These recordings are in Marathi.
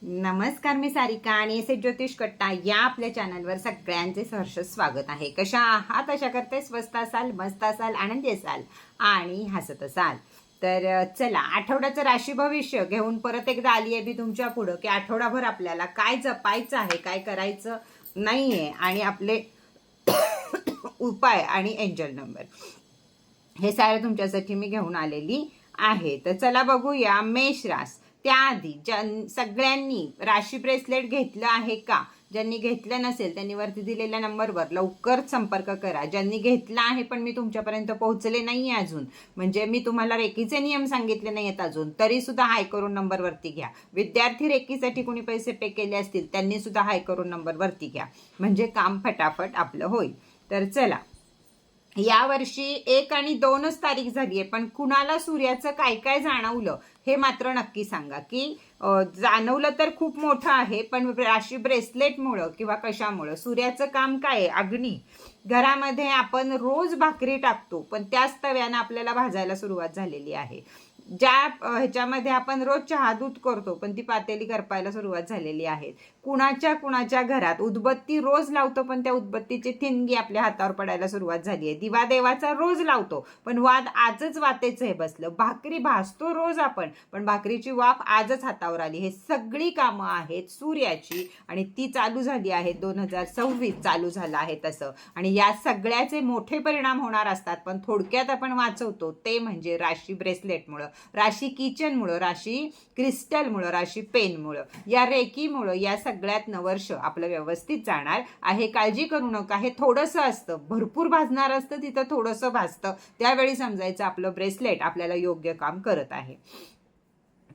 नमस्कार, मी सारिका आणि एस ज्योतिष कट्टा या आपल्या चॅनलवर सगळ्यांचे सहर्ष स्वागत आहे. कशा आहात? आशा करते स्वस्त असाल, मस्त असाल, आनंदी असाल आणि हसत असाल. तर चला, आठवड्याचं राशी भविष्य घेऊन परत एकदा आली आहे मी तुमच्या पुढं की आठवडाभर आपल्याला काय जपायचं आहे, काय करायचं नाहीये आणि आपले उपाय आणि एंजल नंबर हे सारे तुमच्यासाठी मी घेऊन आलेली आहे. तर चला बघूया मेष रास. त्याआधी सगळ्यांनी राशी ब्रेसलेट घेतलं आहे का? ज्यांनी घेतलं नसेल त्यांनी वरती दिलेल्या नंबरवर लवकर संपर्क करा. ज्यांनी घेतला आहे पण मी तुमच्यापर्यंत पोहोचले नाही अजून, म्हणजे मी तुम्हाला रेकीचे नियम सांगितले नाही आहेत अजून, तरी सुद्धा हाय करून नंबर वरती घ्या. विद्यार्थी रेकीसाठी कोणी पैसे पे केले असतील त्यांनी सुद्धा हाय करून नंबर वरती घ्या, म्हणजे काम फटाफट आपलं होईल. तर चला, या वर्षी 1 आणि 2च तारीख झाली आहे, पण कुणाला सूर्याचं काय काय जाणवलं हे मात्र नक्की सांगा. की जाणवलं तर खूप मोठं आहे, पण राशी ब्रेसलेटमुळं किंवा कशामुळं सूर्याचं काम काय आहे? अग्नी. घरामध्ये आपण रोज भाकरी टाकतो, पण त्याच तव्यानं आपल्याला भाजायला सुरुवात झालेली आहे. ज्या ह्याच्यामध्ये आपण रोज चहा दूध करतो, पण ती पातेली करपायला सुरुवात झालेली आहे. कुणाच्या घरात उदबत्ती रोज लावतो, पण त्या उदबत्तीची ठिणगी आपल्या हातावर पडायला सुरुवात झाली आहे. दिवा देवाचा रोज लावतो, पण वाद आजच वातेचं हे बसलं. भाकरी भाजतो रोज आपण, पण भाकरीची वाफ आजच हातावर आली. हे सगळी कामं आहेत सूर्याची आणि ती चालू झाली आहेत. 2026 चालू झालं आहे तसं, आणि या सगळ्याचे मोठे परिणाम होणार असतात. पण थोडक्यात आपण वाचवतो ते म्हणजे राशी ब्रेसलेटमुळं, राशी किचनमुळं, राशी क्रिस्टलमुळं, राशी पेनमुळं, या रेकीमुळं, या सगळ्यात वर्ष आपलं व्यवस्थित जाणार आहे. काळजी करू नका. हे थोडंसं असतं, भरपूर भाजणार असतं, तिथं थोडंसं भाजतं, त्यावेळी समजायचं आपलं ब्रेसलेट आपल्याला योग्य काम करत आहे.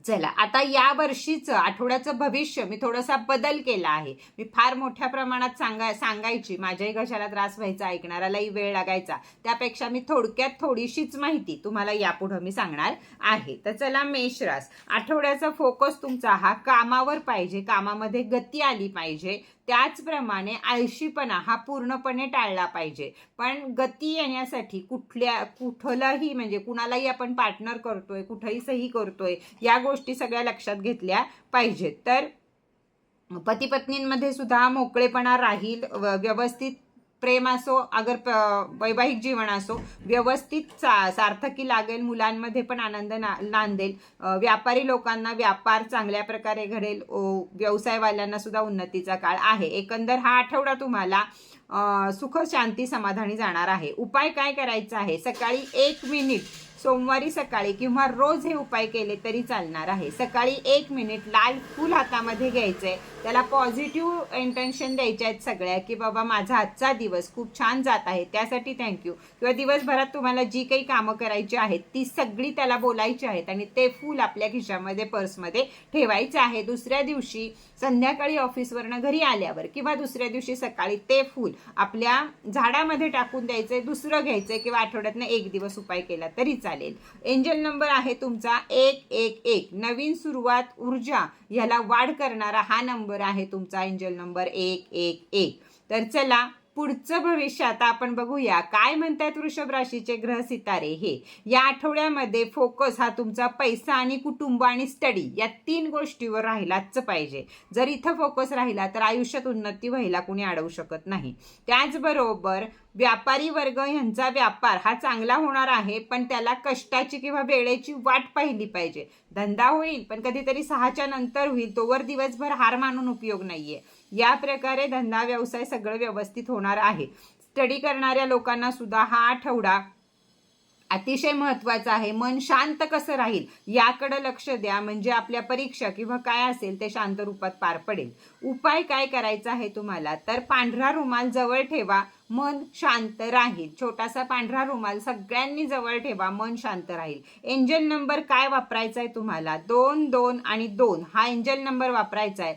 चला, आता या वर्षीचं आठवड्याचं भविष्य मी थोडासा बदल केला आहे. मी फार मोठ्या प्रमाणात सांगायची, माझ्याही घशाला त्रास व्हायचा, ऐकणाऱ्यालाही वेळ लागायचा. त्यापेक्षा मी थोडक्यात थोडीशीच माहिती तुम्हाला यापुढं मी सांगणार आहे. तर चला, मेषरास. आठवड्याचा फोकस तुमचा हा कामावर पाहिजे, कामामध्ये गती आली पाहिजे. त्याचप्रमाणे आळशीपणा हा पूर्णपणे टाळला पाहिजे. पण गती येण्यासाठी कुठलाही म्हणजे कुणालाही आपण पार्टनर करतोय, कुठेही सही करतोय, या गोष्टी सगळ्या लक्षात घेतल्या पाहिजेत. तर पती पत्नींमध्ये सुद्धा मोकळेपणा राहील, व्यवस्थित प्रेम असो, अगर वैवाहिक जीवन असो, व्यवस्थित सार्थकी लागेल. मुलांमध्ये पण आनंद नांदेल. व्यापारी लोकांना व्यापार चांगल्या प्रकारे घडेल. व्यवसायवाल्यांना सुद्धा उन्नतीचा काळ आहे. एकंदर हा आठवडा तुम्हाला सुख शांती समाधानी जाणार आहे. उपाय काय करायचा आहे? सकाळी 1 मिनिट, सोमवारी सकाळी किंवा रोज हे उपाय केले तरी चालणार आहे. सकाळी 1 मिनिट लाल फूल हातामध्ये घ्यायचंय, त्याला पॉझिटिव्ह इंटेन्शन द्यायचे आहेत सगळ्या, की बाबा माझा आजचा दिवस खूप छान जात आहे, त्यासाठी थँक्यू. किंवा दिवसभरात तुम्हाला जी काही कामं करायची आहेत ती सगळी त्याला बोलायची आहेत आणि ते फूल आपल्या खिशामध्ये, पर्समध्ये ठेवायचं आहे. दुसऱ्या दिवशी संध्याकाळी ऑफिसवरनं घरी आल्यावर किंवा दुसऱ्या दिवशी सकाळी ते फूल आपल्या झाडामध्ये टाकून द्यायचंय. दुसरं घ्यायचंय किंवा आठवड्यातनं 1 दिवस उपाय केला तरी चालेल. एंजल नंबर आहे तुमचा 111. नवीन सुरुवात, ऊर्जा ह्याला वाढ करणारा हा नंबर आहे तुमचा, एंजल नंबर 111. तर चला, पुढचं भविष्य आता आपण बघूया. काय म्हणतायत वृषभ राशीचे ग्रह सितारे हे. या आठवड्यामध्ये फोकस हा तुमचा पैसा आणि कुटुंब आणि स्टडी या 3 गोष्टीवर राहिलाच पाहिजे. जर इथं फोकस राहिला तर आयुष्यात उन्नती व्हायला कोणी अडवू शकत नाही. त्याचबरोबर व्यापारी वर्ग यांचा व्यापार हा चांगला होणार आहे, पण त्याला कष्टाची किंवा वेळेची वाट पाहिली पाहिजे. धंदा होईल, पण कधीतरी 6च्या नंतर होईल, तोवर दिवसभर हार मानून उपयोग नाहीये. या प्रकारे धंदा व्यवसाय सगळं व्यवस्थित होणार आहे. स्टडी करणाऱ्या लोकांना सुद्धा हा आठवडा अतिशय महत्वाचा आहे. मन शांत कसं राहील याकडे लक्ष द्या, म्हणजे आपल्या परीक्षा किंवा काय असेल ते शांत रूपात पार पडेल. उपाय काय करायचा आहे तुम्हाला? तर पांढरा रुमाल जवळ ठेवा, मन शांत राहील. छोटासा पांढरा रुमाल सगळ्यांनी जवळ ठेवा, मन शांत राहील. एंजल नंबर काय वापरायचा आहे तुम्हाला? 2, 2 आणि 2 हा एंजल नंबर वापरायचा आहे.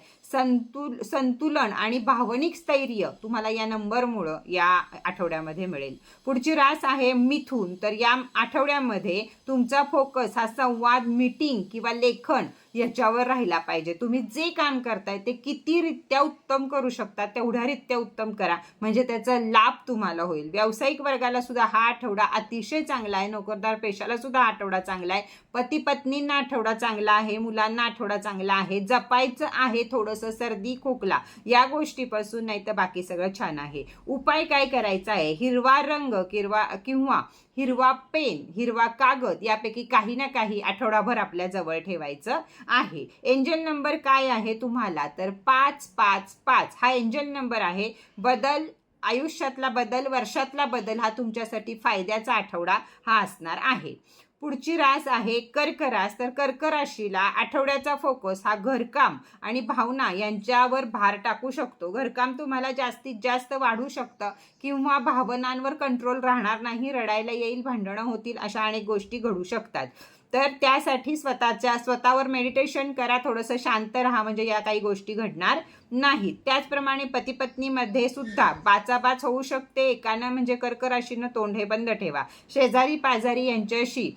संतुलन आणि भावनिक स्थैर्य तुम्हाला या नंबरमुळं या आठवड्यामध्ये मिळेल. पुढची रास आहे मिथुन. तर या आठवड्यामध्ये तुमचा फोकस हा संवाद, मीटिंग किंवा लेखन याच्यावर राहिला पाहिजे. तुम्ही जे काम करताय ते कितीरित्या उत्तम करू शकता तेवढ्यारित्या उत्तम करा, म्हणजे त्याचा लाभ तुम्हाला होईल. व्यावसायिक वर्गाला सुद्धा हा आठवडा अतिशय चांगला आहे. नोकरदार पेशाला सुद्धा हा आठवडा चांगला आहे. पती पत्नींना आठवडा चांगला आहे, मुलांना आठवडा चांगला आहे. जपायचं आहे थोडंसं सर्दी खोकला या गोष्टीपासून, नाही तर बाकी सगळं छान आहे. उपाय काय करायचा आहे? हिरवा रंग किंवा हिरवा पेन, हिरवा कागद यापैकी काही ना काही आठवडाभर आपल्या जवळ ठेवायचं आहे. एंजल नंबर काय आहे तुम्हाला? तर 555 हा एंजल नंबर आहे. बदल, आयुष्यातला बदल, वर्षातला बदल हा तुमच्यासाठी फायद्याचा आठवडा हा असणार आहे. पुढची रास आहे कर्क रास. तर कर्क राशीला आठवड्याचा फोकस हा घरकाम आणि भावना यांच्यावर भार टाकू शकतो. घरकाम तुम्हाला जास्तीत जास्त वाढू शकतं किंवा भावनांवर कंट्रोल राहणार नाही, रडायला येईल, भांडणं होतील, अशा अनेक गोष्टी घडू शकतात. तर त्यासाठी स्वतःवर मेडिटेशन करा, थोडंसं शांत राहा, म्हणजे या काही गोष्टी घडणार नाहीत. त्याचप्रमाणे पती पत्नीमध्ये सुद्धा बाचाबाच होऊ शकते. एकानं म्हणजे कर्क राशीनं तोंड हे बंद ठेवा. शेजारी पाजारी यांच्याशी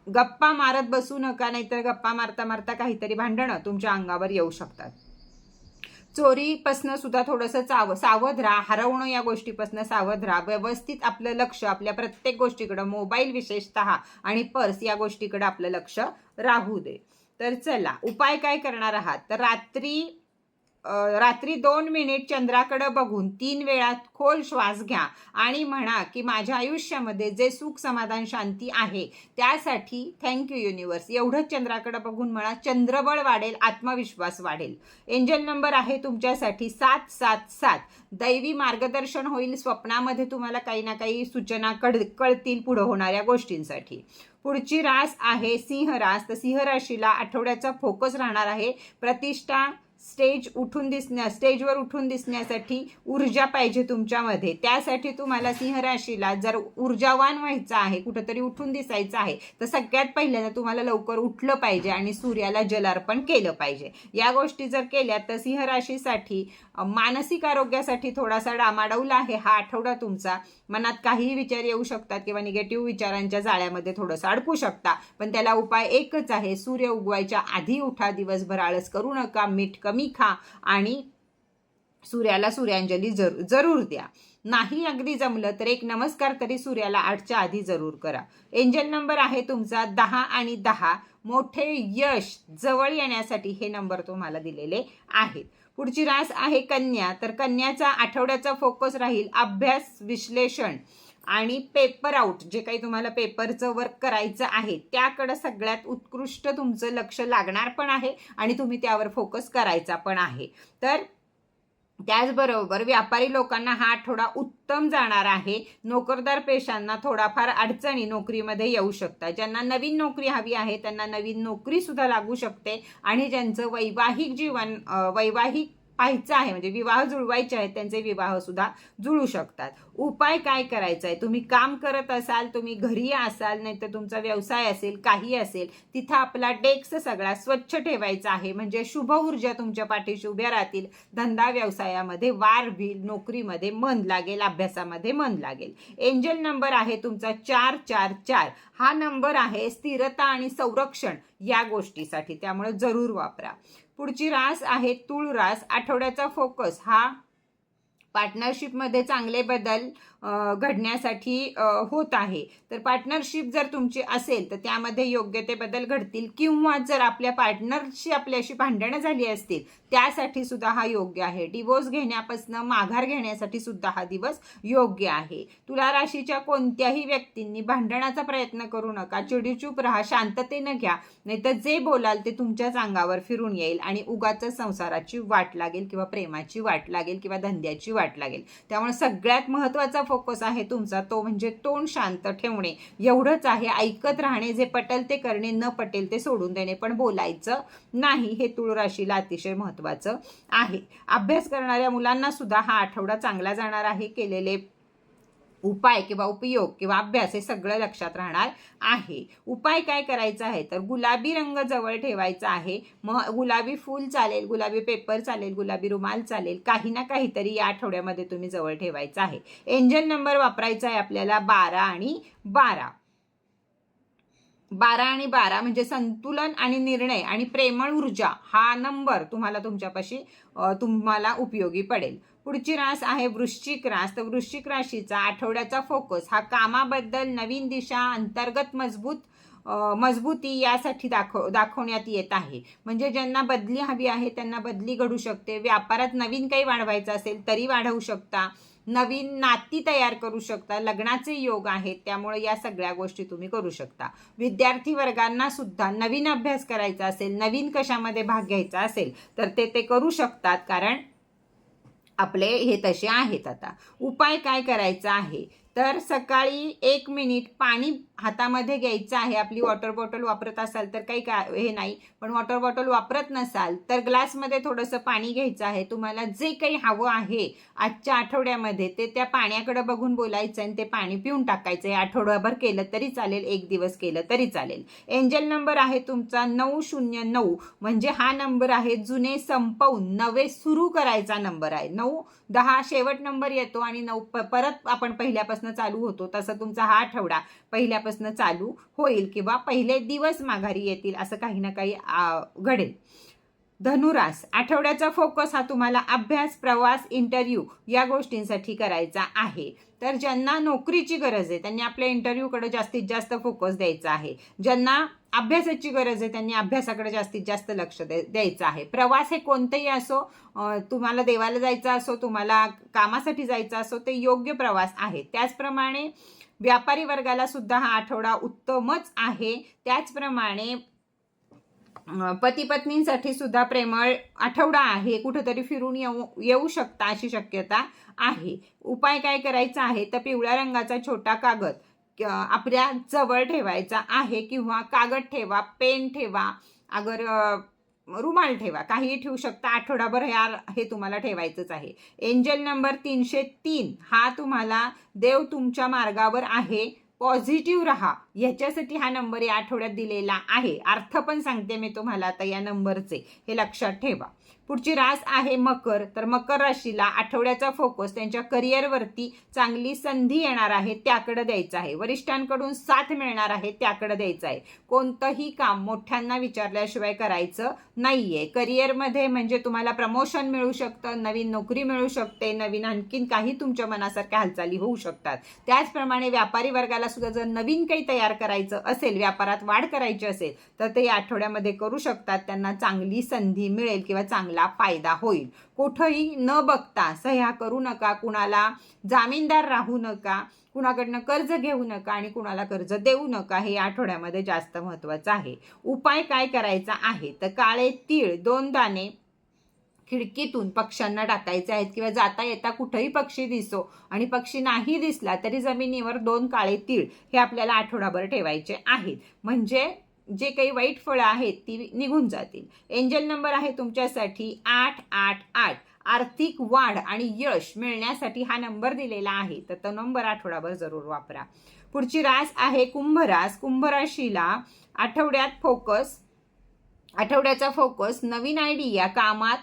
गप्पा मारत बसू नका, नाहीतर गप्पा मारता मारता काहीतरी भांडणं तुमच्या अंगावर येऊ शकतात. चोरीपासनं सुद्धा थोडंसं सावध राहा. हरवणं या गोष्टीपासून सावध राहा. व्यवस्थित आपलं लक्ष आपल्या प्रत्येक गोष्टीकडं, मोबाईल विशेषतः आणि पर्स या गोष्टीकडं आपलं लक्ष राहू दे. तर चला, उपाय काय करणार आहात? तर रात्री 2 मिनिट चंद्राकडे बघून 3 वेळा खोल श्वास घ्या आणि म्हणा की माझ्या आयुष्यामध्ये जे सुख समाधान शांती आहे त्यासाठी थँक्यू युनिवर्स. एवढंच चंद्राकडे बघून म्हणा. चंद्रबळ वाढेल, आत्मविश्वास वाढेल. एंजल नंबर आहे तुमच्यासाठी 777. दैवी मार्गदर्शन होईल. स्वप्नामध्ये तुम्हाला काही ना काही सूचना कळतील पुढे होणाऱ्या गोष्टींसाठी. पुढची रास आहे सिंह रास. तर सिंह राशीला आठवड्याचा फोकस राहणार आहे प्रतिष्ठा, स्टेजवर उठून दिसण्यासाठी ऊर्जा पाहिजे तुमच्यामध्ये. त्यासाठी तुम्हाला सिंह राशीला जर ऊर्जावान व्हायचं आहे, कुठंतरी उठून दिसायचं आहे, तर सगळ्यात पहिल्यांदा तुम्हाला लवकर उठलं पाहिजे आणि सूर्याला जलार्पण केलं पाहिजे. या गोष्टी जर केल्या तर सिंह राशीसाठी मानसिक आरोग्यासाठी थोडासा डामाडौल आहे हा आठवडा तुमचा. मनात काहीही विचार येऊ शकतात किंवा निगेटिव्ह विचारांच्या जाळ्यामध्ये थोडंसं अडकू शकता, पण त्याला उपाय एकच आहे. सूर्य उगवायच्या आधी उठा, दिवसभर आळस करू नका, मीठ कमी खा आणि सूर्याला सूर्यांजली जरूर द्या. नाही अगदी जमलं तर एक नमस्कार तरी सूर्याला 8च्या आधी जरूर करा. एंजल नंबर आहे तुमचा 10 आणि 10. मोठे यश जवळ येण्यासाठी हे नंबर तुम्हाला दिलेले आहेत. पुढची रास आहे कन्या. तर कन्याचा आठवड्याचा फोकस राहील अभ्यास, विश्लेषण आणि पेपर आउट. जे काही तुम्हाला पेपरचं वर्क करायचं आहे त्याकडे सगळ्यात उत्कृष्ट तुमचं लक्ष लागणार पण आहे आणि तुम्ही त्यावर फोकस करायचा पण आहे. तर त्याचबरोबर व्यापारी लोकांना हा आठवडा उत्तम जाणार आहे. नोकरदार पेशांना थोडाफार अडचणी नोकरीमध्ये येऊ शकतात. ज्यांना नवीन नोकरी हवी आहे त्यांना नवीन नोकरी सुद्धा लागू शकते आणि ज्यांचं वैवाहिक जीवन पाहायचं आहे, म्हणजे विवाह जुळवायचे आहेत, त्यांचे विवाह सुद्धा जुळू शकतात. उपाय काय करायचा आहे? तुम्ही काम करत असाल, तुम्ही घरी असाल, नाही तर तुमचा व्यवसाय असेल, काही असेल, तिथं आपला डेस्क सगळा स्वच्छ ठेवायचा आहे, म्हणजे शुभ ऊर्जा तुमच्या पाठीशी उभ्या राहतील. धंदा व्यवसायामध्ये वार होईल, नोकरीमध्ये मन लागेल, अभ्यासामध्ये मन लागेल. एंजल नंबर आहे तुमचा 444. हा नंबर आहे स्थिरता आणि संरक्षण या गोष्टीसाठी, त्यामुळे जरूर वापरा. पुढची रास आहे तुळ रास. आठवड्याचा फोकस हा पार्टनरशिपमध्ये चांगले बदल घडण्यासाठी होत आहे. तर पार्टनरशिप जर तुमची असेल तर त्यामध्ये योग्य ते बदल घडतील किंवा जर आपल्या पार्टनरशी आपल्याशी भांडणं झाली असतील त्यासाठी सुद्धा हा योग्य आहे. डिवोर्स घेण्यापासून माघार घेण्यासाठी सुद्धा हा दिवस योग्य आहे. तुला राशीच्या कोणत्याही व्यक्तींनी भांडणाचा प्रयत्न करू नका. चिडीचूप राहा, शांततेनं घ्या, नाहीतर जे बोलाल ते तुमच्याच अंगावर फिरून येईल आणि उगाच संसाराची वाट लागेल किंवा प्रेमाची वाट लागेल किंवा धंद्याची वाट लागेल. त्यामुळे सगळ्यात महत्त्वाचा फोकस आहे तुमचा तो म्हणजे तोंड शांत ठेवणे, एवढंच आहे. ऐकत राहणे, जे पटेल ते करणे, न पटेल ते सोडून देणे, पण बोलायचं नाही. हे तुळ राशीला अतिशय महत्त्वाचं आहे. अभ्यास करणाऱ्या मुलांना सुद्धा हा आठवडा चांगला जाणार आहे. केलेले उपाय किंवा उपयोग किंवा अभ्यास हे सगळं लक्षात राहणार आहे. उपाय काय करायचा आहे? तर गुलाबी रंग जवळ ठेवायचा आहे. मग गुलाबी फूल चालेल, गुलाबी पेपर चालेल, गुलाबी रुमाल चालेल, काही ना काहीतरी या आठवड्यामध्ये तुम्ही जवळ ठेवायचं आहे. एंजल नंबर वापरायचा आहे आपल्याला 12 आणि 12. 12 आणि 12 म्हणजे संतुलन आणि निर्णय आणि प्रेमळ ऊर्जा हा नंबर तुम्हाला उपयोगी पडेल. पुढची रास आहे वृश्चिक रास. तर वृश्चिक राशीचा आठवड्याचा फोकस हा कामाबद्दल, नवीन दिशा, अंतर्गत मजबूत मजबूती यासाठी दाखवण्यात येत आहे. म्हणजे ज्यांना बदली हवी आहे त्यांना बदली घडू शकते. व्यापारात नवीन काही वाढवायचं असेल तरी वाढवू शकता. नवीन नाती तयार करू शकता. लग्नाचे योग आहेत, त्यामुळे या सगळ्या गोष्टी तुम्ही करू शकता. विद्यार्थी वर्गांना सुद्धा नवीन अभ्यास करायचा असेल, नवीन कशामध्ये भाग घ्यायचा असेल तर ते करू शकतात, कारण आपले हे तसे आहेत. आता उपाय काय करायचा आहे तर सकाळी 1 मिनिट पाणी हातामध्ये घ्यायचं आहे. आपली वॉटर बॉटल वापरत असाल तर काही हे नाही, पण वॉटर बॉटल वापरत नसाल तर ग्लासमध्ये थोडंसं पाणी घ्यायचं आहे. तुम्हाला जे काही हवं आहे आजच्या आठवड्यामध्ये ते त्या पाण्याकडे बघून बोलायचं आणि ते पाणी पिऊन टाकायचं. हे आठवडाभर केलं तरी चालेल, 1 दिवस केलं तरी चालेल. एंजल नंबर आहे तुमचा 909, म्हणजे हा नंबर आहे जुने संपवून नवे सुरू करायचा नंबर आहे. 9, 10 शेवट नंबर येतो आणि 9 परत आपण पहिल्यापासून चालू होतो. तसं तुमचा हा आठवडा पहिल्यापासून चालू होईल किंवा पहिले दिवस माघारी येतील, असं काही ना काही घडेल. धनुरास, आठवड्याचा फोकस हा तुम्हाला अभ्यास, प्रवास, इंटरव्ह्यू या गोष्टींसाठी करायचा आहे. तर ज्यांना नोकरीची गरज आहे त्यांनी आपल्या इंटरव्ह्यूकडे जास्तीत जास्त फोकस द्यायचा आहे. ज्यांना अभ्यासाची गरज आहे त्यांनी अभ्यासाकडे जास्तीत जास्त लक्ष द्यायचं आहे. प्रवास हे कोणतेही असो, तुम्हाला देवाला जायचं असो, तुम्हाला कामासाठी जायचं असो, ते योग्य प्रवास आहे. त्याचप्रमाणे व्यापारी वर्गाला सुद्धा हा आठवडा उत्तमच आहे. त्याचप्रमाणे पती पत्नींसाठी सुद्धा प्रेमळ आठवडा आहे. कुठेतरी फिरून येऊ शकता अशी शक्यता आहे. उपाय काय करायचा आहे तर पिवळ्या रंगाचा छोटा कागद आपल्या जवळ ठेवायचा आहे, किंवा कागद ठेवा, पेन ठेवा, अगर रुमाल ठेवा, काहीही ठेवू शकता. आठवडाभर हे तुम्हाला ठेवायचंच आहे. एंजल नंबर 303 हा तुम्हाला देव तुमच्या मार्गावर आहे, पॉझिटिव्ह राहा ह्याच्यासाठी हा नंबर या आठवड्यात दिलेला आहे. अर्थ पण सांगते मी तुम्हाला आता या नंबरचे, हे लक्षात ठेवा. पुढची रास आहे मकर. तर मकर राशीला आठवड्याचा फोकस त्यांच्या करिअरवरती चांगली संधी येणार आहे त्याकडे द्यायचा आहे. वरिष्ठांकडून साथ मिळणार आहे त्याकडे द्यायचं आहे. कोणतंही काम मोठ्यांना विचारल्याशिवाय करायचं नाहीये. करिअरमध्ये म्हणजे तुम्हाला प्रमोशन मिळू शकतं, नवीन नोकरी मिळू शकते, नवीन आणखीन काही तुमच्या मनासारख्या हालचाली होऊ शकतात. त्याचप्रमाणे व्यापारी वर्गाला सुद्धा जर नवीन काही तयार करायचं असेल, व्यापारात वाढ करायची असेल तर ते या आठवड्यामध्ये करू शकतात. त्यांना चांगली संधी मिळेल किंवा चांगला फायदा होईल. कुठंही न बघता सह्या करू नका, कुणाला जामीनदार राहू नका, कुणाकडनं कर्ज घेऊ नका आणि कुणाला कर्ज देऊ नका. हे आठवड्यामध्ये जास्त महत्वाचं आहे. उपाय काय करायचा आहे तर काळे तीळ 2 दाणे खिडकीतून पक्ष्यांना टाकायचे आहेत, किंवा जाता येता कुठेही पक्षी दिसो आणि पक्षी नाही दिसला तरी जमिनीवर 2 काळे तीळ हे आपल्याला आठवडाभर ठेवायचे आहेत. म्हणजे जे काही वाईट फळं आहेत ती निघून जातील. एंजल नंबर आहे तुमच्यासाठी 888. आर्थिक वाढ आणि यश मिळण्यासाठी हा नंबर दिलेला आहे, तर तो नंबर आठवडाभर जरूर वापरा. पुढची रास आहे कुंभ रास. कुंभ राशीला आठवड्याचा फोकस नवीन आयडिया, कामात,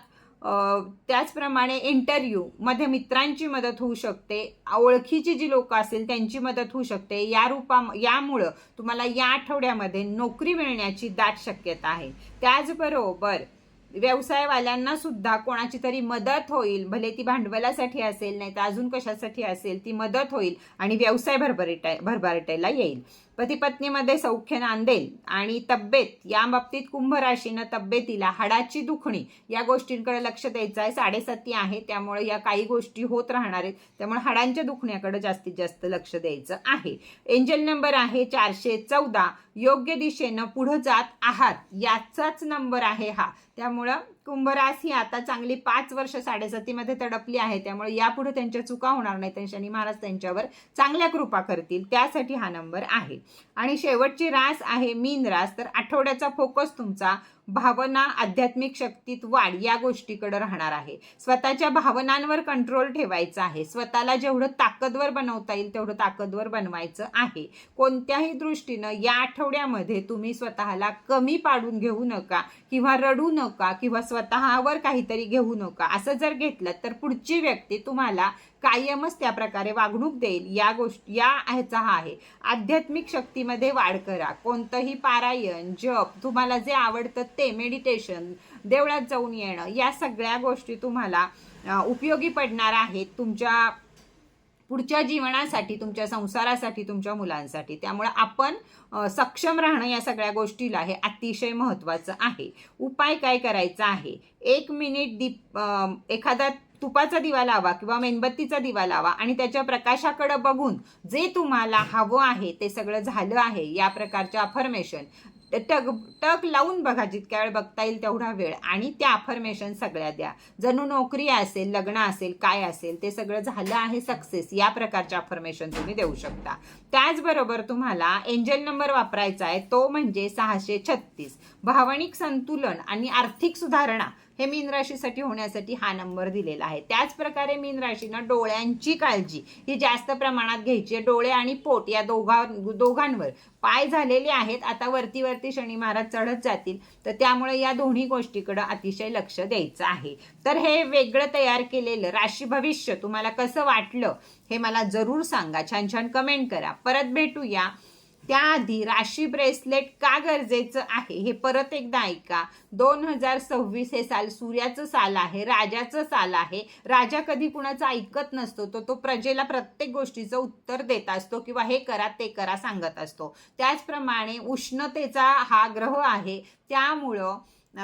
त्याचप्रमाणे इंटरव्ह्यू मध्ये मित्रांची मदत होऊ शकते, ओळखीची जी लोक असेल त्यांची मदत होऊ शकते. यामुळं तुम्हाला या आठवड्यामध्ये नोकरी मिळण्याची दाट शक्यता आहे. त्याचबरोबर व्यवसायवाल्यांना सुद्धा कोणाची तरी मदत होईल, भले ती भांडवलासाठी असेल नाही तर अजून कशासाठी असेल, ती मदत होईल आणि व्यवसाय भरभराटायला येईल. पती पत्नीमध्ये सौख्य नांदेल. आणि तब्येत या बाबतीत कुंभ राशीनं तब्येतीला हाडाची दुखणी या गोष्टींकडे लक्ष द्यायचं आहे. 7.5 आहे, त्यामुळे या काही गोष्टी होत राहणार आहेत, त्यामुळे हाडांच्या दुखण्याकडे जास्तीत जास्त लक्ष द्यायचं आहे. एंजल नंबर आहे 414. योग्य दिशेनं पुढे जात आहात याचाच नंबर आहे हा. त्यामुळं कुंभ राशी आता चांगली 5 वर्ष 7.5 मध्ये तडपली आहे, त्यामुळे यापुढे त्यांच्या चुका होणार नाही. शनी महाराज त्यांच्यावर चांगल्या कृपा करतील, त्यासाठी हा नंबर आहे. आणि शेवटची रास आहे मीन रास. तर आठवड्याचा फोकस तुमचा भावना, आध्यात्मिक शक्तीत वाढ या गोष्टीकडे राहणार आहे. स्वतःच्या भावनांवर कंट्रोल ठेवायचा आहे. स्वतःला जेवढं ताकदवर बनवता येईल तेवढं ताकदवर बनवायचं आहे. कोणत्याही दृष्टीनं या आठवड्यामध्ये तुम्ही स्वतःला कमी पाडून घेऊ नका, किंवा रडू नका, किंवा स्वतःवर काहीतरी घेऊ नका. असं जर घेतलं तर पुढची व्यक्ती तुम्हाला कायमच त्या प्रकारे वागणूक देईल. या ह्याचा हा आहे. आध्यात्मिक शक्तीमध्ये वाढ करा. कोणतंही पारायण, जप, तुम्हाला जे आवडतं ते, मेडिटेशन, देवळात जाऊन येणं, या सगळ्या गोष्टी तुम्हाला उपयोगी पडणार आहेत. तुमच्या पुढच्या जीवनासाठी, तुमच्या संसारासाठी, तुमच्या मुलांसाठी. त्यामुळे आपण सक्षम राहणं या सगळ्या गोष्टीला हे अतिशय महत्त्वाचं आहे. उपाय काय करायचा आहे? 1 मिनिट एखादा तुपाचा दिवा लावा किंवा मेणबत्तीचा दिवा लावा आणि त्याच्या प्रकाशाकडे बघून जे तुम्हाला हवं आहे ते सगळं झालं आहे या प्रकारच्या अफर्मेशन टक लावून बघा, जितक्या वेळ बघता येईल तेवढा वेळ, आणि त्या अफर्मेशन सगळ्या द्या. जणू नोकरी असेल, लग्न असेल, काय असेल ते सगळं झालं आहे, सक्सेस, या प्रकारच्या अफर्मेशन तुम्ही देऊ शकता. त्याचबरोबर तुम्हाला एंजल नंबर वापरायचा आहे, तो म्हणजे 636. भावनिक संतुलन आणि आर्थिक सुधारणा हे मीन राशीसाठी होण्यासाठी हा नंबर दिलेला आहे. त्याच प्रकारे मीन राशीनं डोळ्यांची काळजी ही जास्त प्रमाणात घ्यायची आहे. डोळे आणि पोट या दोघांवर पाय झालेले आहेत, आता वरती शनी महाराज चढत जातील, तर त्यामुळे या दोन्ही गोष्टीकडे अतिशय लक्ष द्यायचं आहे. तर हे वेगळं तयार केलेलं राशी भविष्य तुम्हाला कसं वाटलं हे मला जरूर सांगा, छान छान कमेंट करा. परत भेटूया. त्याआधी राशी ब्रेसलेट का गरजेचं आहे हे परत एकदा ऐका. 2026 हे साल सूर्याचं साल आहे, राजाचं साल आहे. राजा कधी कुणाचं ऐकत नसतो, तो प्रजेला प्रत्येक गोष्टीचं उत्तर देत असतो किंवा हे करा ते करा सांगत असतो. त्याचप्रमाणे उष्णतेचा हा ग्रह आहे, त्यामुळं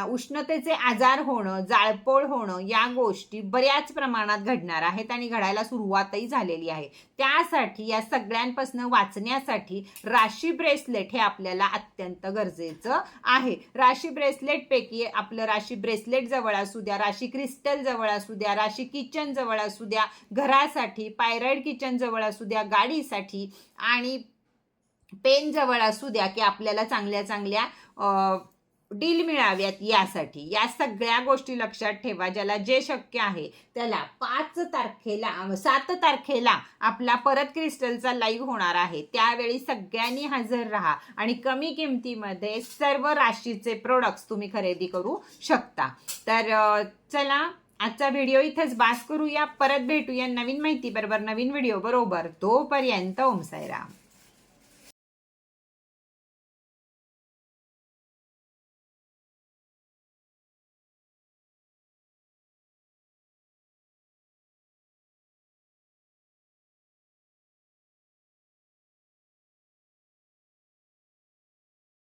उष्णतेचे आजार होणं, जाळपोळ होणं या गोष्टी बऱ्याच प्रमाणात घडणार आहेत आणि घडायला सुरुवातही झालेली आहे. त्यासाठी या सगळ्यांपासून वाचण्यासाठी राशी ब्रेसलेट हे आपल्याला अत्यंत गरजेचं आहे. राशी ब्रेसलेट पैकी आपलं राशी ब्रेसलेट जवळ असू द्या, राशी क्रिस्टल जवळ असू द्या, राशी किचन जवळ असू द्या, घरासाठी पायराइड किचन जवळ असू द्या, गाडीसाठी आणि पेन जवळ असू द्या, की आपल्याला चांगल्या डील मिळाव्यात यासाठी, या सगळ्या गोष्टी लक्षात ठेवा. ज्याला जे शक्य आहे त्याला 7 तारखेला आपला परत क्रिस्टलचा लाईव्ह होणार आहे, त्यावेळी सगळ्यांनी हजर राहा आणि कमी किमतीमध्ये सर्व राशीचे प्रोडक्ट्स तुम्ही खरेदी करू शकता. तर चला आजचा व्हिडिओ इथेच बास करूया. परत भेटूया नवीन माहिती बरोबर, नवीन व्हिडिओ बरोबर. तोपर्यंत ओम साईराम.